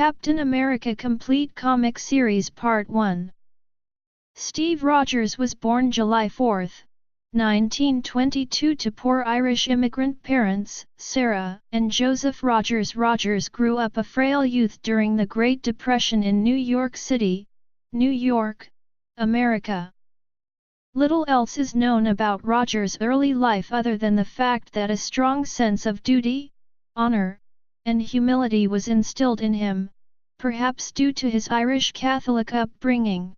Captain America Complete Comic Series Part 1. Steve Rogers was born July 4, 1922 to poor Irish immigrant parents, Sarah and Joseph Rogers. Rogers grew up a frail youth during the Great Depression in New York City, New York, America. Little else is known about Rogers' early life other than the fact that a strong sense of duty, honor, and humility was instilled in him, perhaps due to his Irish Catholic upbringing.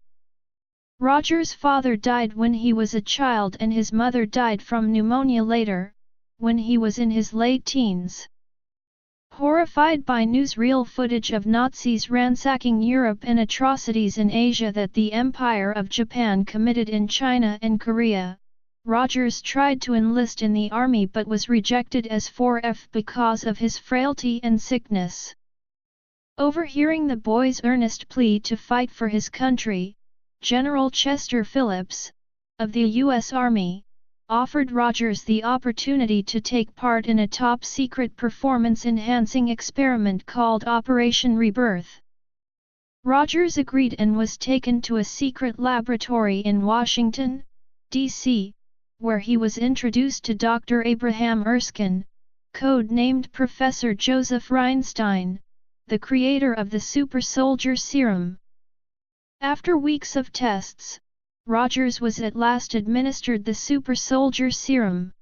Rogers' father died when he was a child and his mother died from pneumonia later, when he was in his late teens. Horrified by newsreel footage of Nazis ransacking Europe and atrocities in Asia that the Empire of Japan committed in China and Korea, Rogers tried to enlist in the army but was rejected as 4F because of his frailty and sickness. Overhearing the boy's earnest plea to fight for his country, General Chester Phillips, of the U.S. Army, offered Rogers the opportunity to take part in a top-secret performance-enhancing experiment called Operation Rebirth. Rogers agreed and was taken to a secret laboratory in Washington, D.C., where he was introduced to Dr. Abraham Erskine, code-named Professor Joseph Reinstein, the creator of the Super Soldier Serum. After weeks of tests, Rogers was at last administered the Super Soldier Serum.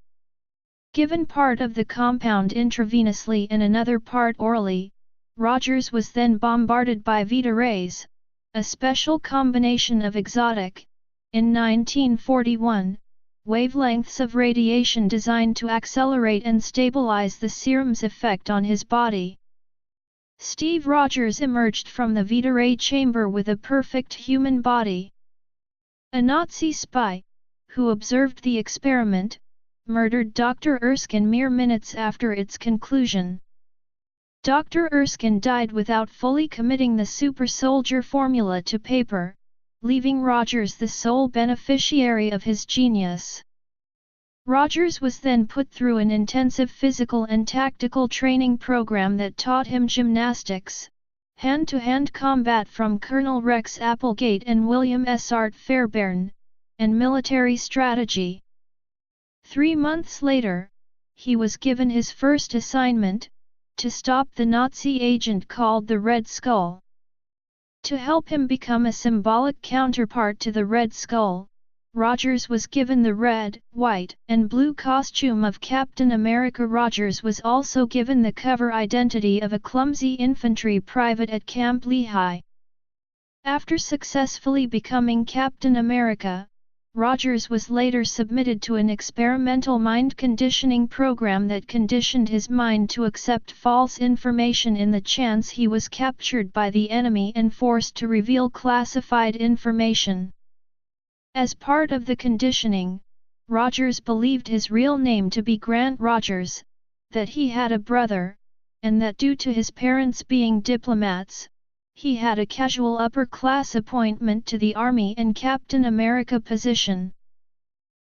Given part of the compound intravenously and another part orally, Rogers was then bombarded by Vita rays, a special combination of exotic, in 1941, wavelengths of radiation designed to accelerate and stabilize the serum's effect on his body. Steve Rogers emerged from the Vita ray chamber with a perfect human body. A Nazi spy, who observed the experiment, murdered Dr. Erskine mere minutes after its conclusion. Dr. Erskine died without fully committing the super soldier formula to paper, leaving Rogers the sole beneficiary of his genius. Rogers was then put through an intensive physical and tactical training program that taught him gymnastics, hand-to-hand combat from Colonel Rex Applegate and William S. Art Fairbairn, and military strategy. 3 months later, he was given his first assignment, to stop the Nazi agent called the Red Skull. To help him become a symbolic counterpart to the Red Skull, Rogers was given the red, white, and blue costume of Captain America. Rogers was also given the cover identity of a clumsy infantry private at Camp Lehigh. After successfully becoming Captain America, Rogers was later submitted to an experimental mind conditioning program that conditioned his mind to accept false information in the chance he was captured by the enemy and forced to reveal classified information. As part of the conditioning, Rogers believed his real name to be Grant Rogers, that he had a brother, and that due to his parents being diplomats, he had a casual upper-class appointment to the Army and Captain America position.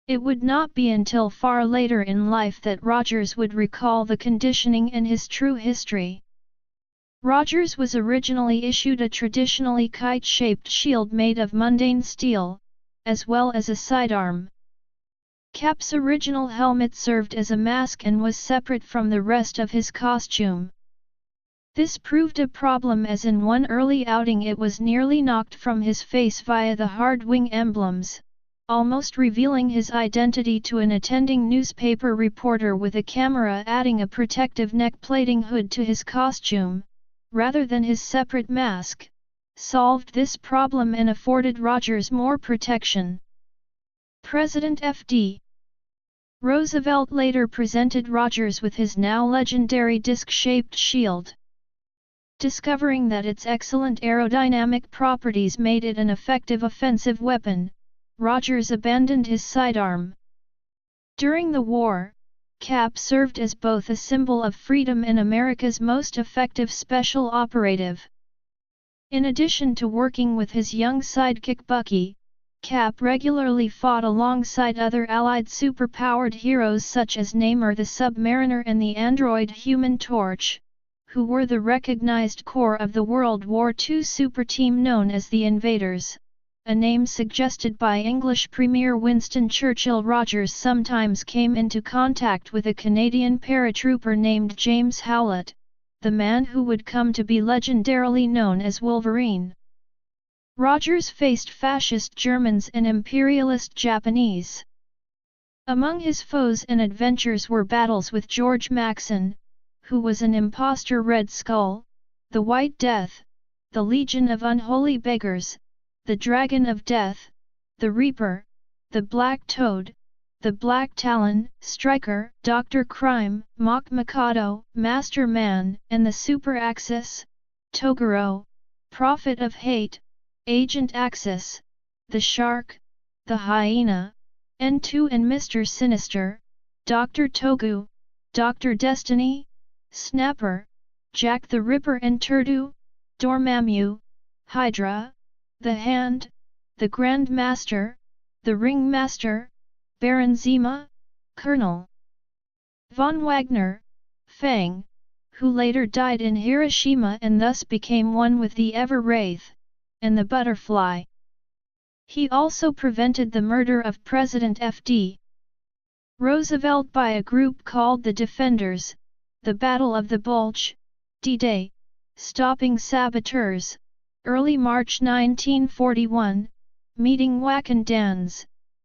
It would not be until far later in life that Rogers would recall the conditioning and his true history. Rogers was originally issued a traditionally kite-shaped shield made of mundane steel, as well as a sidearm. Cap's original helmet served as a mask and was separate from the rest of his costume. This proved a problem as in one early outing it was nearly knocked from his face via the hard wing emblems, almost revealing his identity to an attending newspaper reporter with a camera, adding a protective neck-plating hood to his costume, rather than his separate mask, solved this problem and afforded Rogers more protection. President F.D. Roosevelt later presented Rogers with his now legendary disc-shaped shield. Discovering that its excellent aerodynamic properties made it an effective offensive weapon, Rogers abandoned his sidearm. During the war, Cap served as both a symbol of freedom and America's most effective special operative. In addition to working with his young sidekick Bucky, Cap regularly fought alongside other Allied superpowered heroes such as Namor the Submariner and the android Human Torch, who were the recognized core of the World War II super team known as the Invaders, a name suggested by English Premier Winston Churchill. Rogers sometimes came into contact with a Canadian paratrooper named James Howlett, the man who would come to be legendarily known as Wolverine. Rogers faced fascist Germans and imperialist Japanese. Among his foes and adventures were battles with George Maxson, who was an imposter Red Skull, the White Death, the Legion of Unholy Beggars, the Dragon of Death, the Reaper, the Black Toad, the Black Talon, Striker, Dr. Crime, Mock Mikado, Master Man, and the Super Axis, Toguro, Prophet of Hate, Agent Axis, the Shark, the Hyena, N2 and Mr. Sinister, Dr. Togu, Dr. Destiny, Snapper, Jack the Ripper and Turdu, Dormammu, Hydra, the Hand, the Grand Master, the Ring Master, Baron Zima, Colonel von Wagner, Fang, who later died in Hiroshima and thus became one with the Ever-Wraith, and the Butterfly. He also prevented the murder of President F.D. Roosevelt by a group called the Defenders, the Battle of the Bulge, D-Day, stopping saboteurs, early March 1941, meeting Wachendans,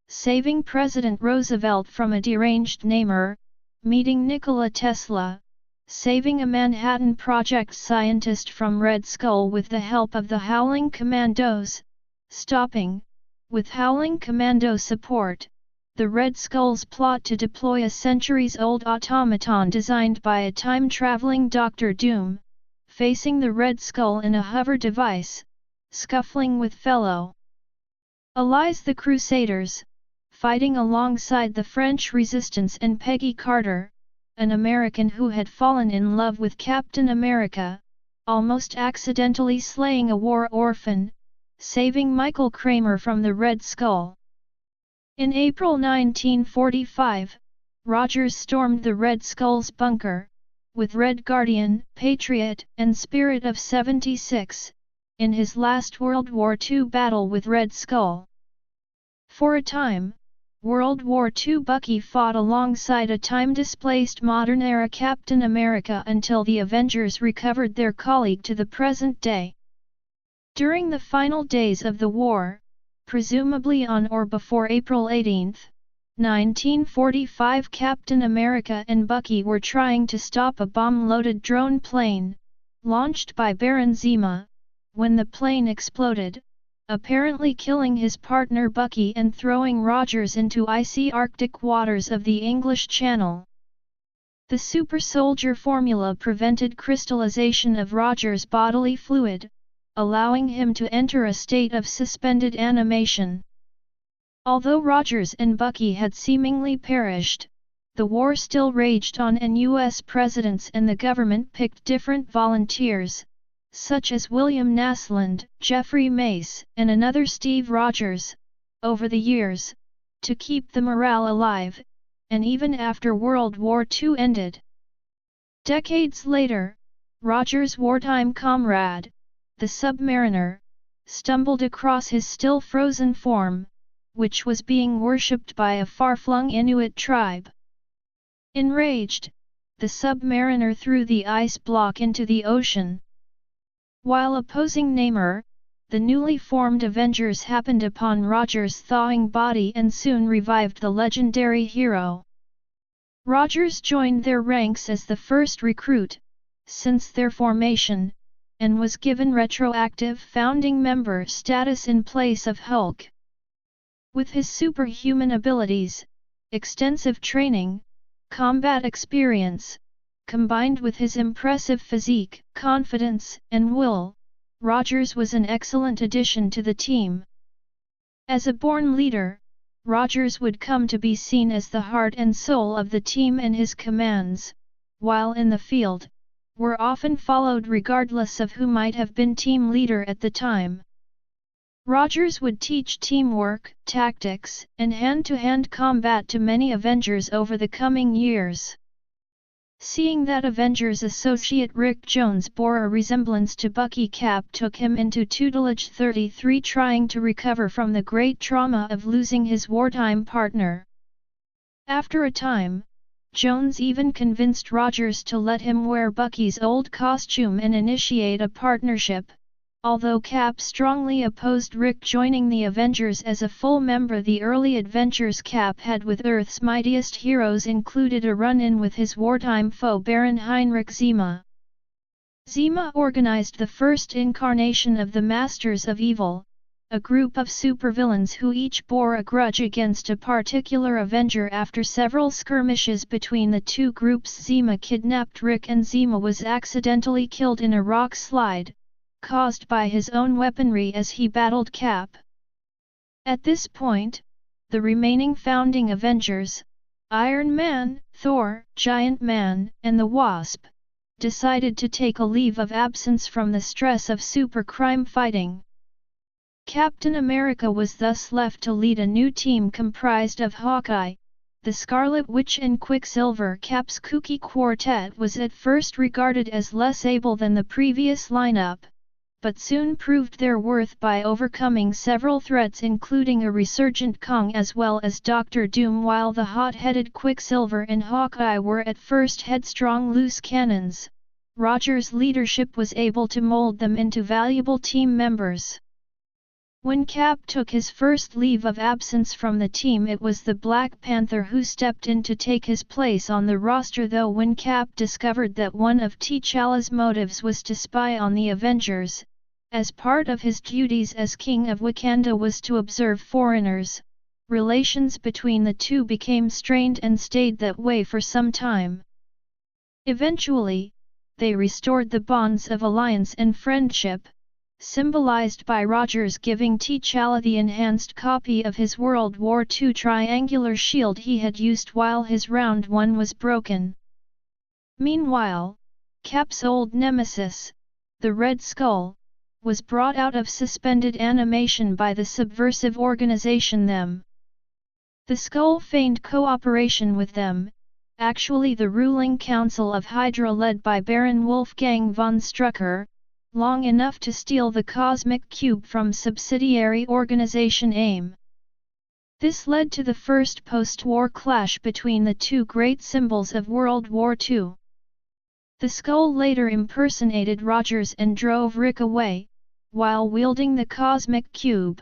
saving President Roosevelt from a deranged Namur, meeting Nikola Tesla, saving a Manhattan Project scientist from Red Skull with the help of the Howling Commandos, stopping, with Howling Commando support, the Red Skull's plot to deploy a centuries-old automaton designed by a time-traveling Doctor Doom, facing the Red Skull in a hover device, scuffling with fellow allies the Crusaders, fighting alongside the French resistance and Peggy Carter, an American who had fallen in love with Captain America, almost accidentally slaying a war orphan, saving Michael Kramer from the Red Skull. In April 1945, Rogers stormed the Red Skull's bunker, with Red Guardian, Patriot, and Spirit of 76, in his last World War II battle with Red Skull. For a time, World War II Bucky fought alongside a time-displaced modern-era Captain America until the Avengers recovered their colleague to the present day. During the final days of the war, presumably on or before April 18, 1945, Captain America and Bucky were trying to stop a bomb-loaded drone plane, launched by Baron Zima, when the plane exploded, apparently killing his partner Bucky and throwing Rogers into icy Arctic waters of the English Channel. The super soldier formula prevented crystallization of Rogers' bodily fluid, allowing him to enter a state of suspended animation. Although Rogers and Bucky had seemingly perished, the war still raged on and U.S. presidents and the government picked different volunteers, such as William Naslund, Jeffrey Mace, and another Steve Rogers, over the years, to keep the morale alive, and even after World War II ended. Decades later, Rogers' wartime comrade, the Submariner, stumbled across his still frozen form, which was being worshipped by a far-flung Inuit tribe. Enraged, the Submariner threw the ice block into the ocean. While opposing Namur, the newly formed Avengers happened upon Rogers' thawing body and soon revived the legendary hero. Rogers joined their ranks as the first recruit, since their formation, and was given retroactive founding member status in place of Hulk. With his superhuman abilities, extensive training, combat experience, combined with his impressive physique, confidence, and will, Rogers was an excellent addition to the team. As a born leader, Rogers would come to be seen as the heart and soul of the team, and his commands, while in the field, were often followed regardless of who might have been team leader at the time. Rogers would teach teamwork, tactics, and hand-to-hand combat to many Avengers over the coming years. Seeing that Avengers associate Rick Jones bore a resemblance to Bucky, Cap took him into tutelage. 33 Trying to recover from the great trauma of losing his wartime partner. After a time, Jones even convinced Rogers to let him wear Bucky's old costume and initiate a partnership. Although Cap strongly opposed Rick joining the Avengers as a full member, the early adventures Cap had with Earth's mightiest heroes included a run-in with his wartime foe Baron Heinrich Zima. Zima organized the first incarnation of the Masters of Evil, a group of supervillains who each bore a grudge against a particular Avenger. After several skirmishes between the two groups, Zima kidnapped Rick and Zima was accidentally killed in a rock slide, caused by his own weaponry as he battled Cap. At this point, the remaining founding Avengers, Iron Man, Thor, Giant Man, and the Wasp, decided to take a leave of absence from the stress of supercrime fighting. Captain America was thus left to lead a new team comprised of Hawkeye, the Scarlet Witch and Quicksilver. Cap's kooky quartet was at first regarded as less able than the previous lineup, but soon proved their worth by overcoming several threats including a resurgent Kong as well as Doctor Doom. While the hot-headed Quicksilver and Hawkeye were at first headstrong loose cannons, Rogers' leadership was able to mold them into valuable team members. When Cap took his first leave of absence from the team, it was the Black Panther who stepped in to take his place on the roster. Though when Cap discovered that one of T'Challa's motives was to spy on the Avengers, as part of his duties as King of Wakanda was to observe foreigners, relations between the two became strained and stayed that way for some time. Eventually, they restored the bonds of alliance and friendship, symbolized by Rogers giving T'Challa the enhanced copy of his World War II triangular shield he had used while his Round 1 was broken. Meanwhile, Cap's old nemesis, the Red Skull, was brought out of suspended animation by the subversive organization Them. The Skull feigned cooperation with them, actually the ruling council of Hydra led by Baron Wolfgang von Strucker, long enough to steal the Cosmic Cube from subsidiary organization AIM. This led to the first post-war clash between the two great symbols of World War II. The Skull later impersonated Rogers and drove Rick away, while wielding the Cosmic Cube.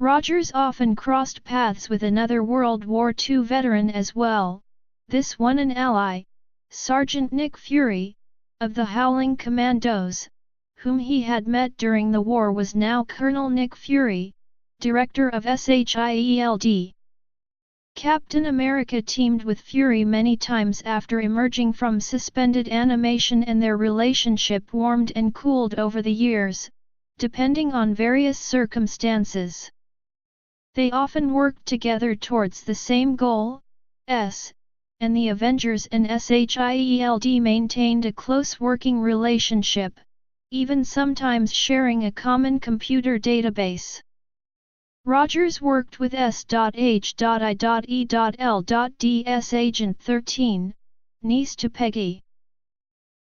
Rogers often crossed paths with another World War II veteran as well, this one an ally, Sergeant Nick Fury, of the Howling Commandos, whom he had met during the war. Was now Colonel Nick Fury, director of SHIELD. Captain America teamed with Fury many times after emerging from suspended animation, and their relationship warmed and cooled over the years, depending on various circumstances. They often worked together towards the same goal, and the Avengers and SHIELD maintained a close working relationship, even sometimes sharing a common computer database. Rogers worked with S.H.I.E.L.D.'s Agent 13, niece to Peggy.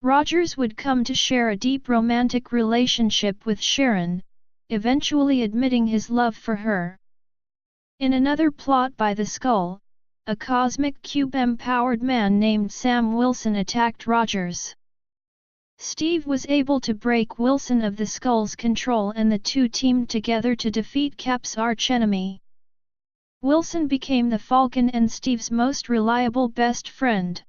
Rogers would come to share a deep romantic relationship with Sharon, eventually admitting his love for her. In another plot by the Skull, a Cosmic Cube-empowered man named Sam Wilson attacked Rogers. Steve was able to break Wilson of the Skull's control, and the two teamed together to defeat Cap's archenemy. Wilson became the Falcon and Steve's most reliable best friend.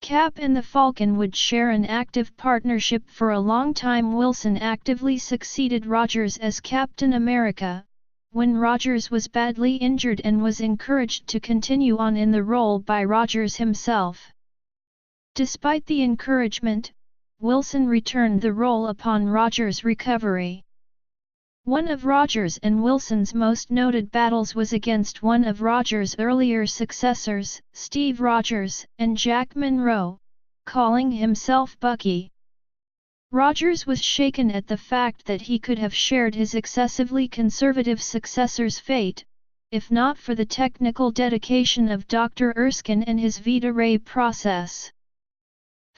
Cap and the Falcon would share an active partnership for a long time. Wilson actively succeeded Rogers as Captain America, when Rogers was badly injured, and was encouraged to continue on in the role by Rogers himself. Despite the encouragement, Wilson returned the role upon Rogers' recovery. One of Rogers and Wilson's most noted battles was against one of Rogers' earlier successors, Steve Rogers, and Jack Monroe, calling himself Bucky. Rogers was shaken at the fact that he could have shared his excessively conservative successor's fate, if not for the technical dedication of Dr. Erskine and his Vita Ray process.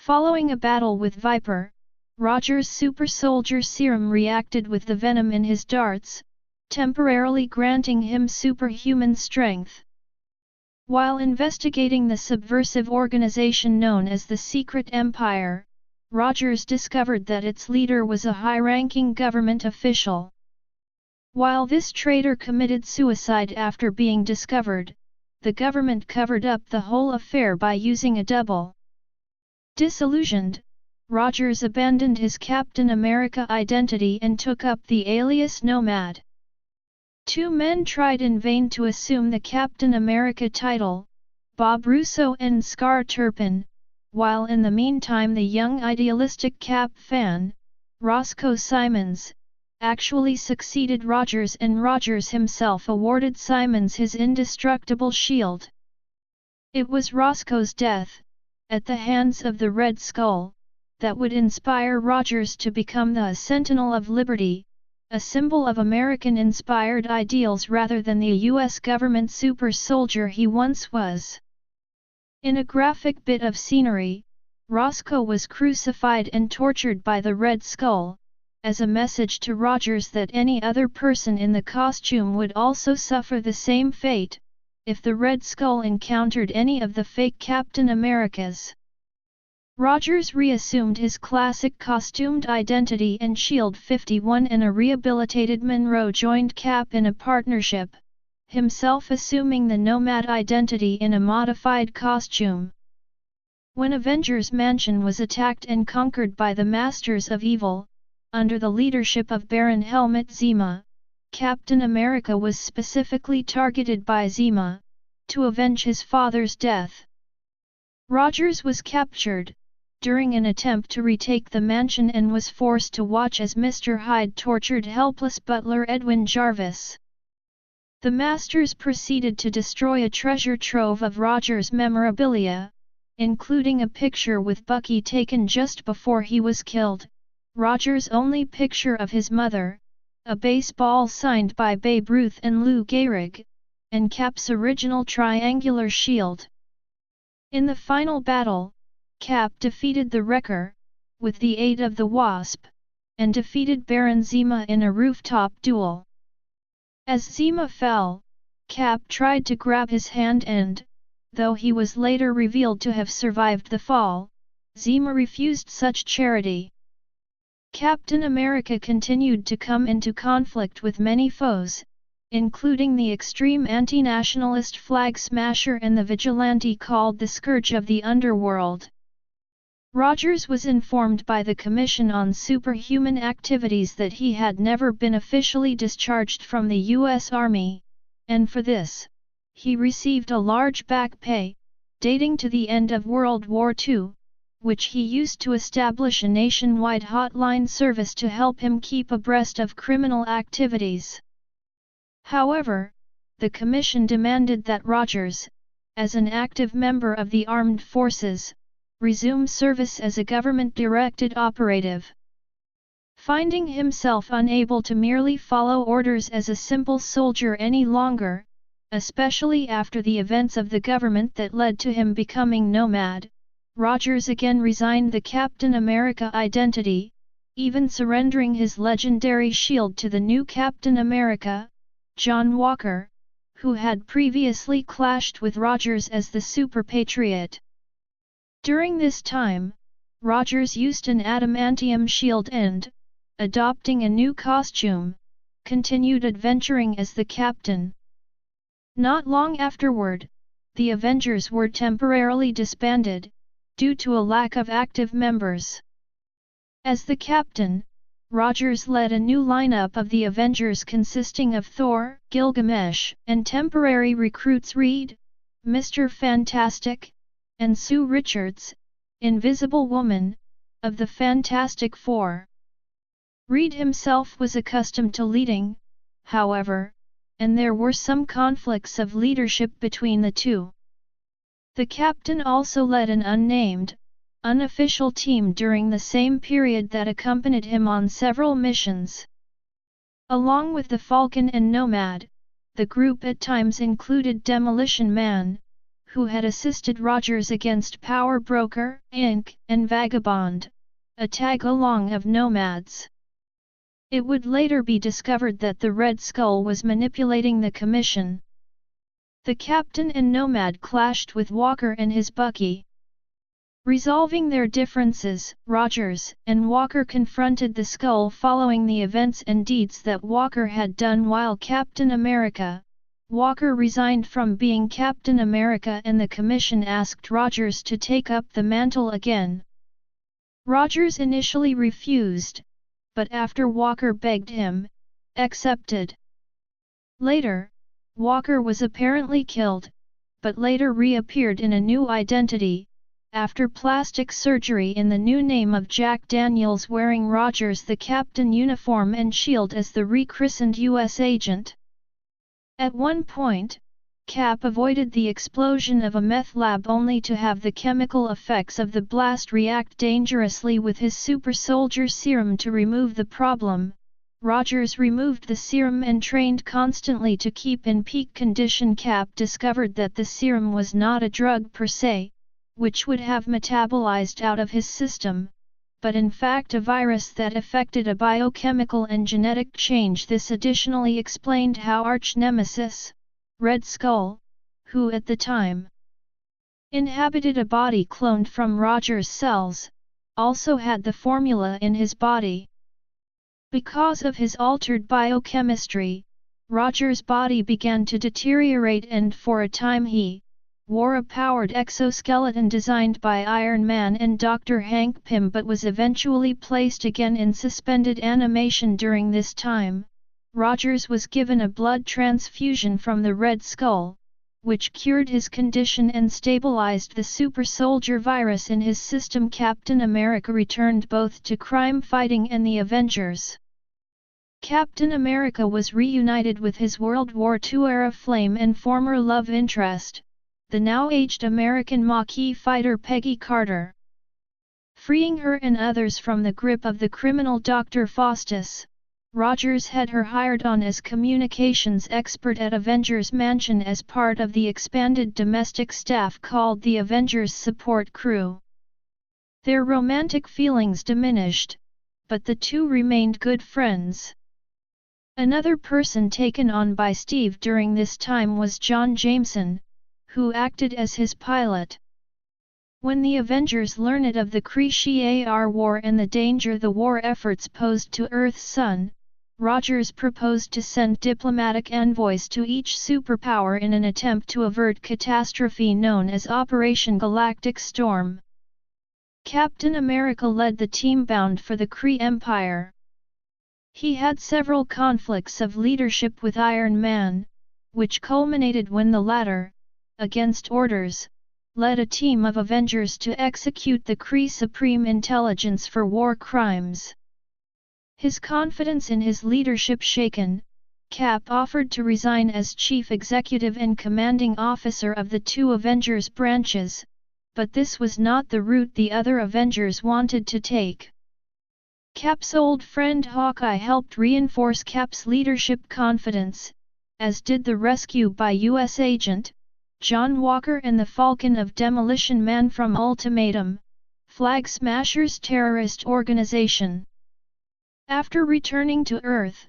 Following a battle with Viper, Rogers' super soldier serum reacted with the venom in his darts, temporarily granting him superhuman strength. While investigating the subversive organization known as the Secret Empire, Rogers discovered that its leader was a high-ranking government official. While this traitor committed suicide after being discovered, the government covered up the whole affair by using a double. Disillusioned, Rogers abandoned his Captain America identity and took up the alias Nomad. Two men tried in vain to assume the Captain America title, Bob Russo and Scar Turpin, while in the meantime the young idealistic Cap fan, Roscoe Simons, actually succeeded Rogers, and Rogers himself awarded Simons his indestructible shield. It was Roscoe's death, at the hands of the Red Skull, that would inspire Rogers to become the Sentinel of Liberty, a symbol of American-inspired ideals rather than the U.S. government super soldier he once was. In a graphic bit of scenery, Roscoe was crucified and tortured by the Red Skull, as a message to Rogers that any other person in the costume would also suffer the same fate, if the Red Skull encountered any of the fake Captain Americas. Rogers reassumed his classic costumed identity and Shield 51, and a rehabilitated Monroe joined Cap in a partnership, himself assuming the Nomad identity in a modified costume. When Avengers Mansion was attacked and conquered by the Masters of Evil, under the leadership of Baron Helmut Zemo, Captain America was specifically targeted by Zemo, to avenge his father's death. Rogers was captured, during an attempt to retake the mansion, and was forced to watch as Mr. Hyde tortured helpless butler Edwin Jarvis. The Masters proceeded to destroy a treasure trove of Rogers' memorabilia, including a picture with Bucky taken just before he was killed, Rogers' only picture of his mother, a baseball signed by Babe Ruth and Lou Gehrig, and Cap's original triangular shield. In the final battle, Cap defeated the Wrecker, with the aid of the Wasp, and defeated Baron Zemo in a rooftop duel. As Zemo fell, Cap tried to grab his hand and, though he was later revealed to have survived the fall, Zemo refused such charity. Captain America continued to come into conflict with many foes, including the extreme anti-nationalist Flag Smasher and the vigilante called the Scourge of the Underworld. Rogers was informed by the Commission on Superhuman Activities that he had never been officially discharged from the U.S. Army, and for this, he received a large back pay, dating to the end of World War II, which he used to establish a nationwide hotline service to help him keep abreast of criminal activities. However, the Commission demanded that Rogers, as an active member of the armed forces, resume service as a government-directed operative. Finding himself unable to merely follow orders as a simple soldier any longer, especially after the events of the government that led to him becoming Nomad, Rogers again resigned the Captain America identity, even surrendering his legendary shield to the new Captain America, John Walker, who had previously clashed with Rogers as the Super Patriot. During this time, Rogers used an adamantium shield and, adopting a new costume, continued adventuring as the Captain. Not long afterward, the Avengers were temporarily disbanded, due to a lack of active members. As the Captain, Rogers led a new lineup of the Avengers consisting of Thor, Gilgamesh, and temporary recruits Reed, Mr. Fantastic, and Sue Richards, Invisible Woman, of the Fantastic Four. Reed himself was accustomed to leading, however, and there were some conflicts of leadership between the two. The Captain also led an unnamed, unofficial team during the same period that accompanied him on several missions. Along with the Falcon and Nomad, the group at times included Demolition Man, who had assisted Rogers against Power Broker, Inc., and Vagabond, a tag-along of nomads. It would later be discovered that the Red Skull was manipulating the Commission. The Captain and Nomad clashed with Walker and his Bucky. Resolving their differences, Rogers and Walker confronted the Skull following the events and deeds that Walker had done while Captain America. Walker resigned from being Captain America and the Commission asked Rogers to take up the mantle again. Rogers initially refused, but after Walker begged him, accepted. Later, Walker was apparently killed, but later reappeared in a new identity, after plastic surgery in the new name of Jack Daniels, wearing Rogers the Captain uniform and shield as the rechristened U.S. agent. At one point, Cap avoided the explosion of a meth lab only to have the chemical effects of the blast react dangerously with his super soldier serum to remove the problem. Rogers removed the serum and trained constantly to keep in peak condition. Cap discovered that the serum was not a drug per se, which would have metabolized out of his system, but in fact a virus that affected a biochemical and genetic change. This additionally explained how arch-nemesis, Red Skull, who at the time inhabited a body cloned from Rogers' cells, also had the formula in his body. Because of his altered biochemistry, Rogers' body began to deteriorate and for a time he wore a powered exoskeleton designed by Iron Man and Dr. Hank Pym, but was eventually placed again in suspended animation. During this time, Rogers was given a blood transfusion from the Red Skull, which cured his condition and stabilized the super soldier virus in his system. Captain America returned both to crime fighting and the Avengers. Captain America was reunited with his World War II-era flame and former love interest, the now-aged American Maquis fighter Peggy Carter. Freeing her and others from the grip of the criminal Dr. Faustus, Rogers had her hired on as communications expert at Avengers Mansion as part of the expanded domestic staff called the Avengers Support Crew. Their romantic feelings diminished, but the two remained good friends. Another person taken on by Steve during this time was John Jameson, who acted as his pilot. When the Avengers learned of the Kree-Shi'ar War and the danger the war efforts posed to Earth's sun, Rogers proposed to send diplomatic envoys to each superpower in an attempt to avert catastrophe known as Operation Galactic Storm. Captain America led the team bound for the Kree Empire. He had several conflicts of leadership with Iron Man, which culminated when the latter, against orders, led a team of Avengers to execute the Kree Supreme Intelligence for war crimes. His confidence in his leadership shaken, Cap offered to resign as chief executive and commanding officer of the two Avengers branches, but this was not the route the other Avengers wanted to take. Cap's old friend Hawkeye helped reinforce Cap's leadership confidence, as did the rescue by U.S. agent John Walker and the Falcon of Demolition Man from Ultimatum, Flag Smashers' terrorist organization. After returning to Earth,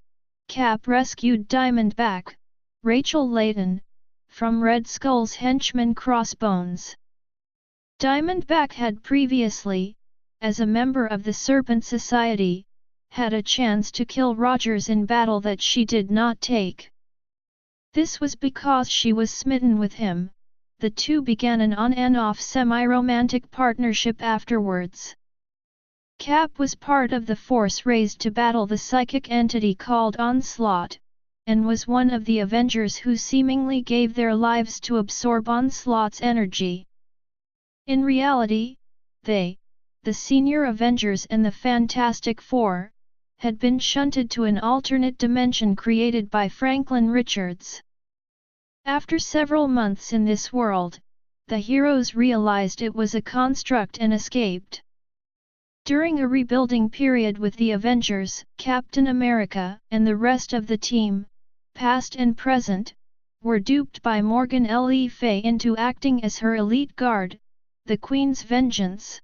Cap rescued Diamondback, Rachel Layton, from Red Skull's henchman Crossbones. Diamondback had previously, as a member of the Serpent Society, had a chance to kill Rogers in battle that she did not take. This was because she was smitten with him. The two began an on-and-off semi-romantic partnership afterwards. Cap was part of the force raised to battle the psychic entity called Onslaught, and was one of the Avengers who seemingly gave their lives to absorb Onslaught's energy. In reality, they, the Senior Avengers and the Fantastic Four, had been shunted to an alternate dimension created by Franklin Richards. After several months in this world, the heroes realized it was a construct and escaped. During a rebuilding period with the Avengers, Captain America and the rest of the team, past and present, were duped by Morgan Le Fay into acting as her elite guard, the Queen's Vengeance.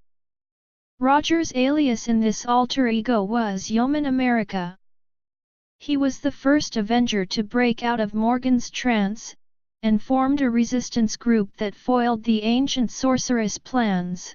Roger's alias in this alter ego was Yeoman America. He was the first Avenger to break out of Morgan's trance, and formed a resistance group that foiled the ancient sorceress' plans.